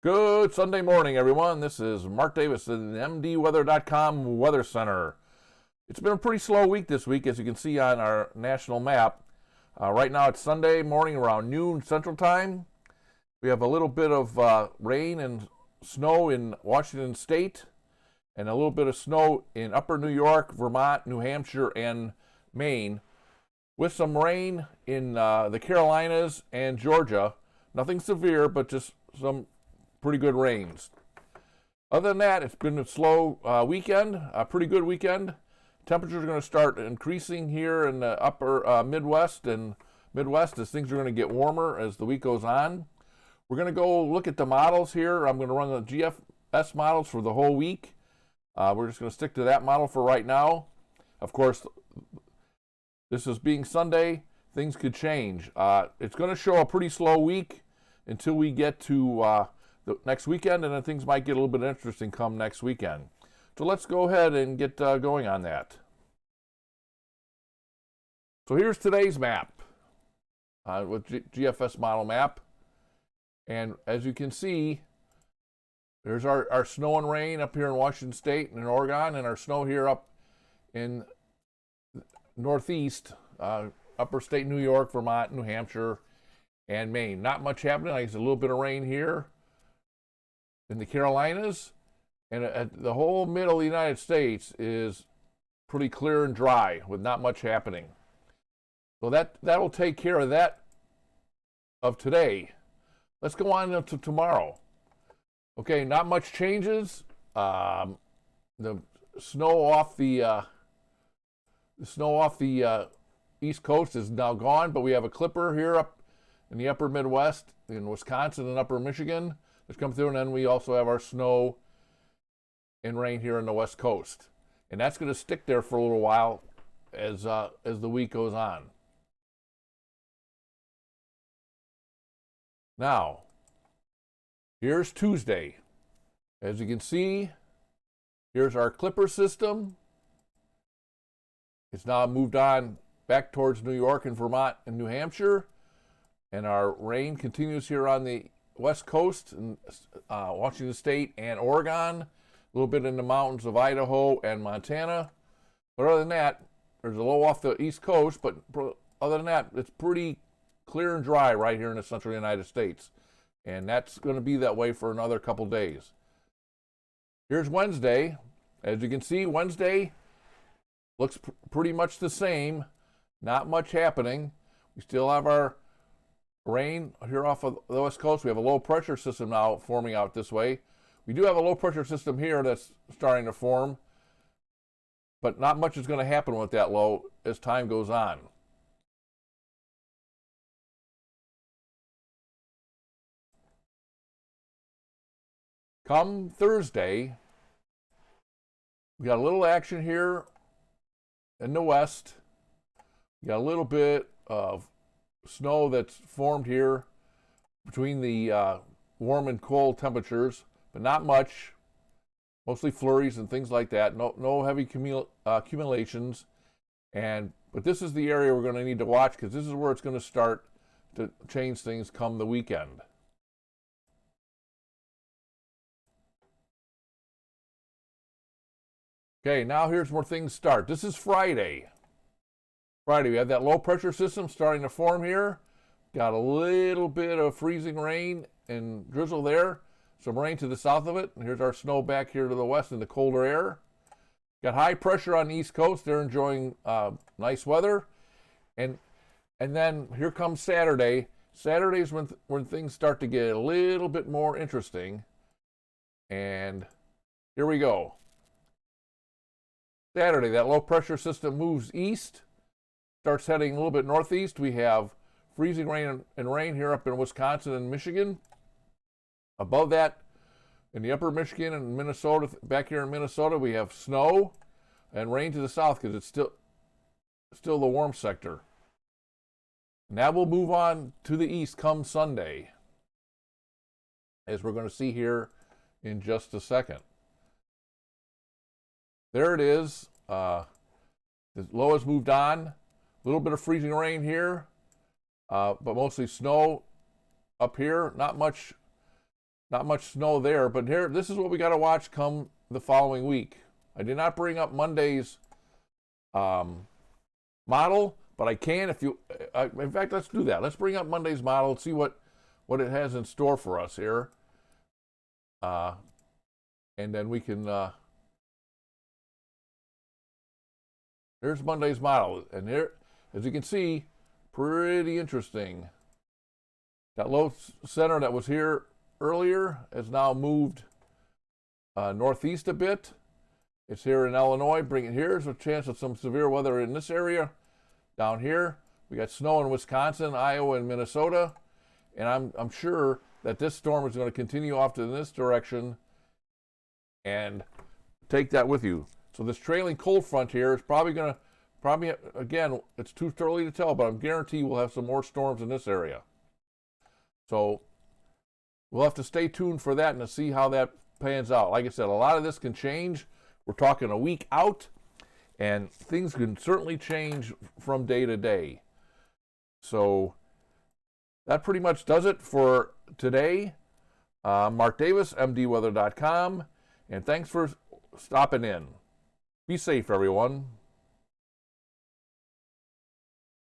Good Sunday morning, everyone. This is Mark Davis in the MDWeather.com Weather Center. It's been a pretty slow week this week, as you can see on our national map. Right now it's Sunday morning around noon Central Time. We have a little bit of rain and snow in Washington State, and a little bit of snow in upper New York, Vermont, New Hampshire, and Maine, with some rain in the Carolinas and Georgia. Nothing severe, but just some pretty good rains. Other than that, it's been a slow weekend, a pretty good weekend. Temperatures are going to start increasing here in the upper Midwest and Midwest as things are going to get warmer as the week goes on. We're going to go look at the models here. I'm going to run the GFS models for the whole week. We're just going to stick to that model for right now. Of course, this is being Sunday, things could change. It's going to show a pretty slow week until we get to the next weekend, and then things might get a little bit interesting come next weekend. So let's go ahead and get going on that. So here's today's map with GFS model map. And as you can see, there's our snow and rain up here in Washington State and in Oregon, and our snow here up in Northeast, upper state New York, Vermont, New Hampshire, and Maine. Not much happening. Like I said, a little bit of rain here in the Carolinas, and the whole middle of the United States is pretty clear and dry with not much happening. So that will take care of that of today. Let's go on to tomorrow. Okay, not much changes. The snow off the East Coast is now gone, but we have a clipper here up in the upper Midwest, in Wisconsin and upper Michigan, that's come through, and then we also have our snow and rain here on the West Coast, and that's going to stick there for a little while as the week goes on. Now, here's Tuesday. As you can see, here's our clipper system. It's now moved on back towards New York and Vermont and New Hampshire, and our rain continues here on the West Coast in Washington State and Oregon, a little bit in the mountains of Idaho and Montana. But other than that, there's a low off the East Coast, but other than that, it's pretty clear and dry right here in the central United States. And that's going to be that way for another couple days. Here's Wednesday. As you can see, Wednesday looks pretty much the same. Not much happening. We still have our rain here off of the West Coast. We have a low pressure system now forming out this way. We do have a low pressure system here that's starting to form, but not much is going to happen with that low as time goes on. Come Thursday, we got a little action here in the west. We got a little bit of snow that's formed here between the warm and cold temperatures, but not much. Mostly flurries and things like that. No heavy accumulations. But this is the area we're going to need to watch, because this is where it's going to start to change things come the weekend. Okay, now here's where things start. This is Friday. We have that low pressure system starting to form here. Got a little bit of freezing rain and drizzle there. Some rain to the south of it. And here's our snow back here to the west in the colder air. Got high pressure on the East Coast. They're enjoying nice weather. And then here comes Saturday. Saturday's when things start to get a little bit more interesting. And here we go. Saturday, that low pressure system moves east, starts heading a little bit northeast. We have freezing rain and rain here up in Wisconsin and Michigan. Above that, in the upper Michigan and Minnesota, back here in Minnesota, we have snow and rain to the south because it's still the warm sector. Now we'll move on to the east come Sunday, as we're going to see here in just a second. There it is. The low has moved on. A little bit of freezing rain here, but mostly snow up here. Not much Not much snow there, but here, this is what we got to watch come the following week. I did not bring up Monday's model, but I can if you, in fact, let's do that. Let's bring up Monday's model and see what it has in store for us here. And then we can, here's Monday's model. And here, as you can see, pretty interesting. That low center that was here earlier has now moved northeast a bit. It's here in Illinois. Here's a chance of some severe weather in this area. Down here, we got snow in Wisconsin, Iowa, and Minnesota. And I'm sure that this storm is going to continue off to this direction and take that with you. So this trailing cold front here is probably, again, it's too early to tell, but I'm guarantee we'll have some more storms in this area. So we'll have to stay tuned for that and to see how that pans out. Like I said, a lot of this can change. We're talking a week out, and things can certainly change from day to day. So that pretty much does it for today. Mark Davis, MDweather.com, and thanks for stopping in. Be safe, everyone.